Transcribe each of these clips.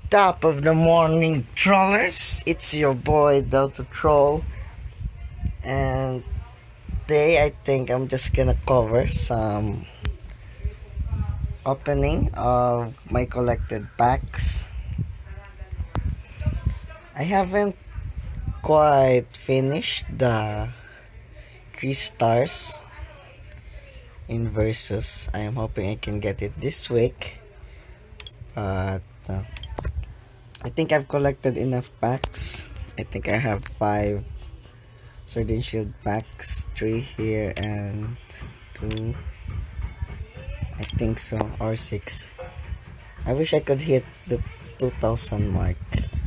Top of the morning, trollers. It's your boy Delta Troll, and today I think I'm just gonna cover some opening of my collected packs. I haven't quite finished the 3 stars in Versus. I am hoping I can get it this week, but I think I've collected enough packs. I think I have 5 Sword and Shield packs, 3 here and 2, I think so, or 6. I wish I could hit the 2000 mark,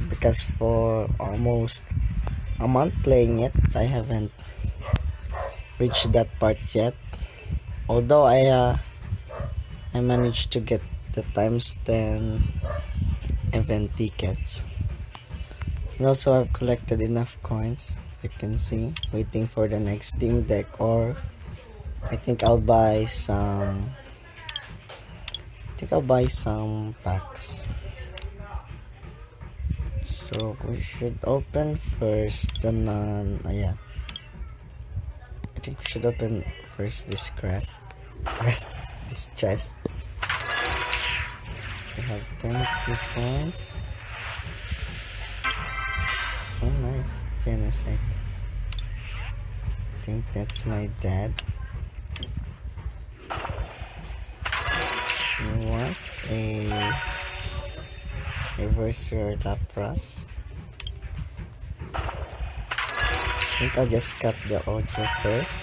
because for almost a month playing it, I haven't reached that part yet. Although I managed to get the times 10 event tickets. And also I've collected enough coins, you can see, waiting for the next Steam Deck, or I think I'll buy some packs. So we should open first the yeah, I think we should open first this these chests. We have 20 coins. Oh nice, Genesec. I think that's my dad. What? A reverser Lapras. I think I'll just cut the audio first.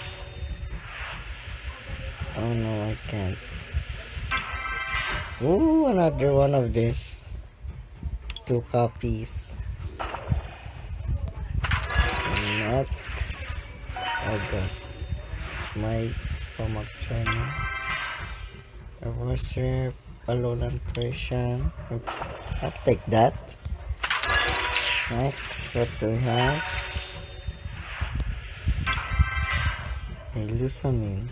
Oh no, I can't. Ooh, another one of this. 2 copies. Next. Oh god. My stomach channel. Reverser, Palolan Persian. I'll take that. Next, what do we have? May Lusamin.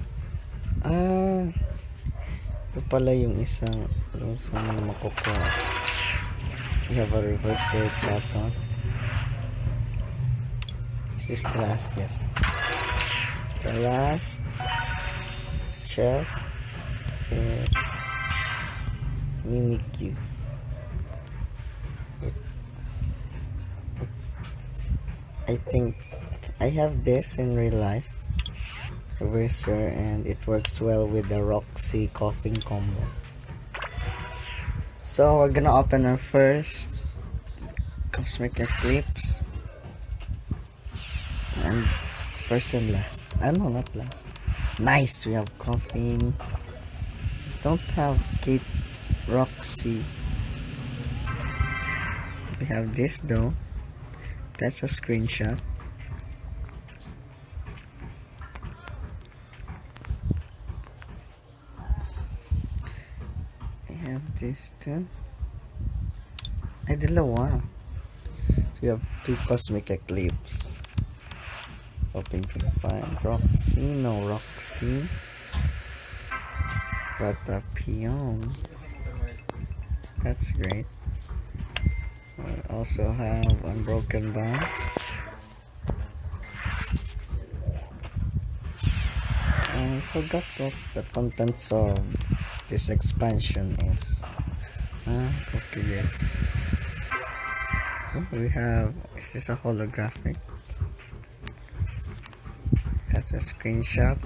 Ito pala yung isang Lusamin makukuha. We have a reverser Chaton. This is the last, yes. The last chest is Mimikyu. I think I have this in real life, reverser, and it works well with the Roxy coughing combo. So we're gonna open our first Cosmic Eclipse, and first and last. No, not last. Nice, we have coughing. Don't have Kate Roxy. We have this though. That's a screenshot. I have this too. Ay, dalawa. So we have 2 Cosmic Eclipse. Hoping to find Roxy. No Roxy. But a peon. That's great. We also have Unbroken Bonds. I forgot what the contents of this expansion is. Okay. We have, is this a holographic? That's a screenshot.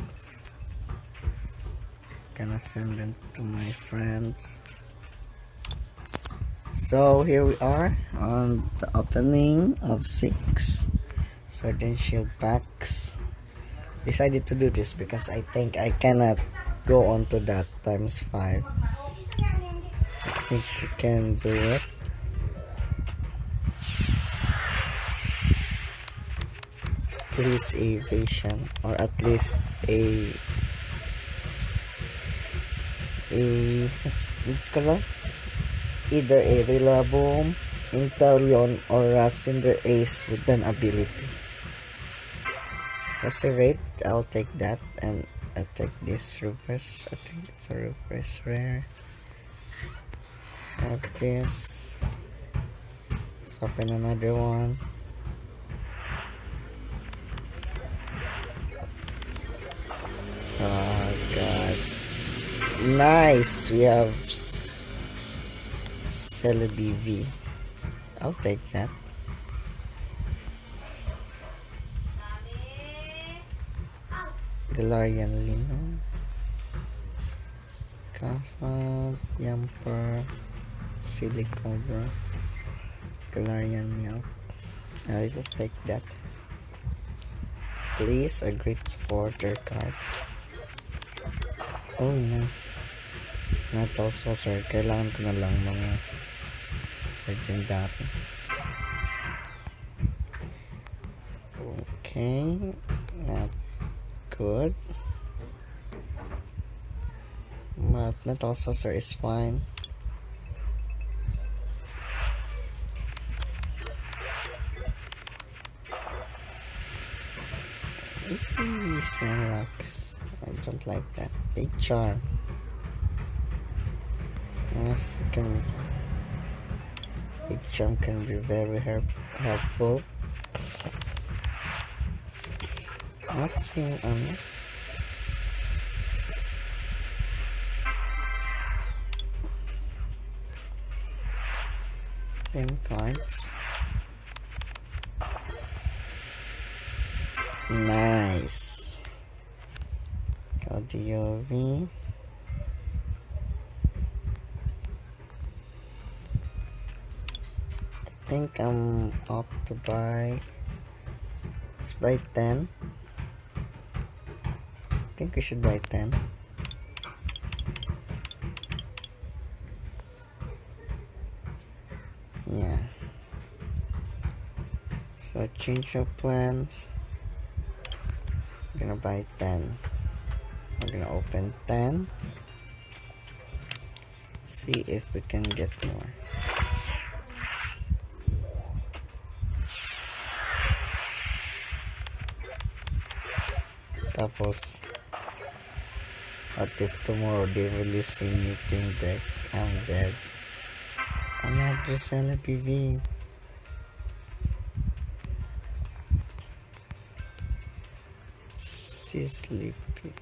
Gonna send them to my friends. So here we are on the opening of 6 Sword and Shield packs. Decided to do this because I think I cannot go on to that times 5. I think we can do it. Please a vision, or at least what's color? Either a Rillaboom, Inteleon, or a Cinder Ace with an ability. Reservate, I'll take that, and I'll take this reverse. I think it's a reverse rare. Have this. open another one. Oh god. Nice! We have Celebi V. I'll take that. Galarian Lino. Kafa, Yamper, Silicobra, Galarian Meow. I will take that. Please, a great supporter card. Oh, nice. Not also, sir. Kailangan ko na lang mga legendary. Okay. Not good. But Metal Saucer is fine. Snorlax. I don't like that. Big Charm. Yes, Big Charm can be very helpful. Not seeing same cards. Nice. DOV. I think I'm up to buy. Let's buy 10. I think we should buy 10. Yeah. So change of plans. I'm gonna buy 10. We're gonna open 10. See if we can get more. Tapos, what if tomorrow they release a new team deck? I'm dead. Another Celebi V. She's sleepy.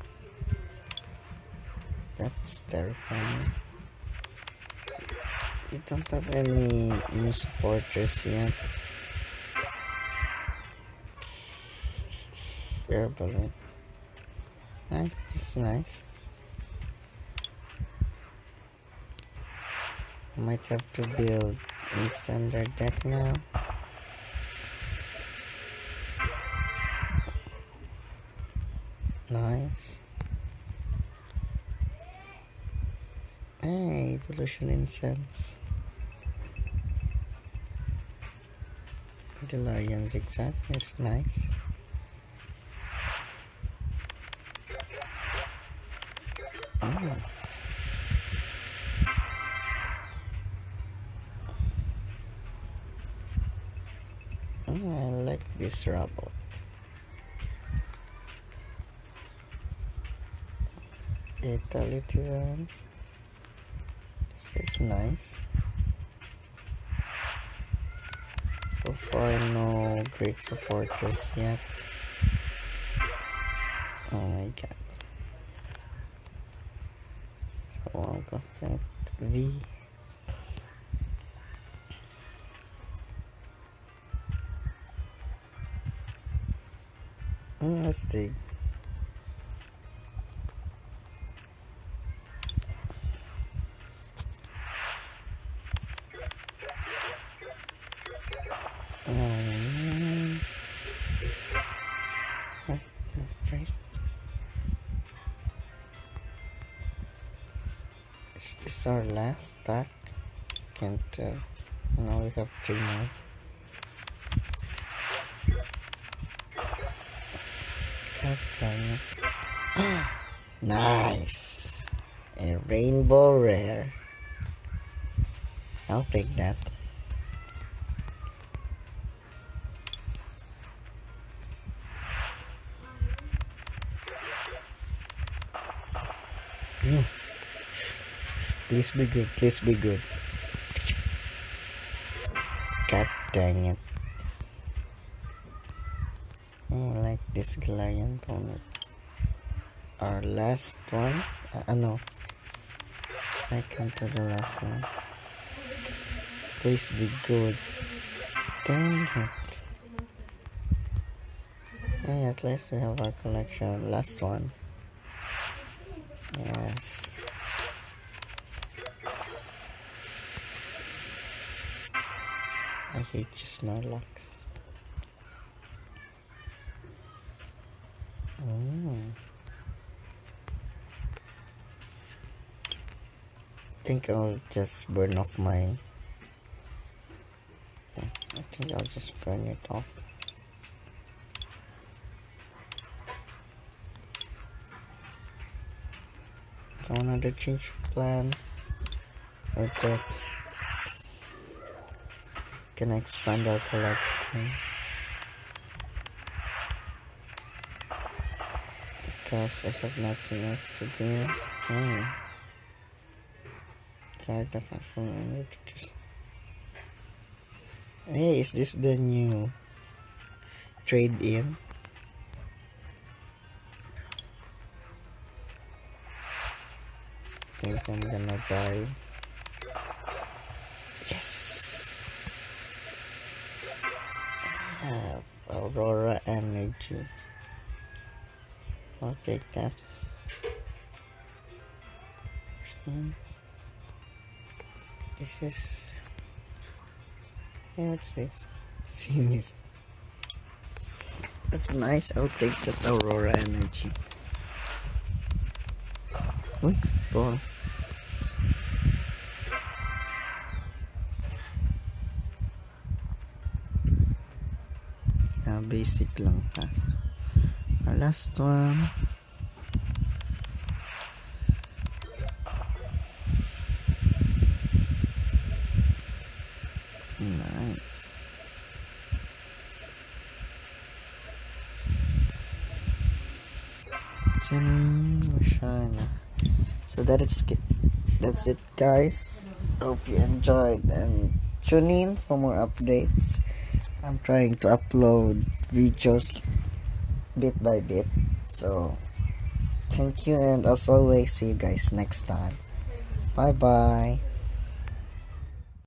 That's terrifying. We don't have any new supporters yet. Air balloon. Nice, this is nice. Might have to build a standard deck now. Nice. Hey, evolution incense. Galarian zigzag is nice. Oh. Oh, I like this robot. Vitality one. This is nice. So far, no great supporters yet. Oh my god. So I'll go with V. Let's dig. This is our last pack. Can't tell. Now we have 3 more. God damn it. Nice. A rainbow rare. I'll take that. Please be good. Please be good. Cat Dang it. I like this Galarian Bonnet. Our last one. No. Second to the last one. Please be good. Dang it. Hey, at least we have our collection. Last one. Yes. I hate you, Snorlax. I think I'll just burn off my... Yeah, I think I'll just burn it off. So another change of plan. With this, can expand our collection. Because I have nothing else to do. Card of actual energy. Hey, is this the new trade-in? I think I'm gonna buy. Yes! I have Aurora Energy. I'll take that. This is... Hey, what's this? See this? That's nice. I'll take that Aurora Energy. Uy, ball. Basic lang pass. Our last one. Nice. So that's it, guys. Hope you enjoyed and tune in for more updates. I'm trying to upload videos bit by bit. So thank you, and as always, see you guys next time. Bye bye.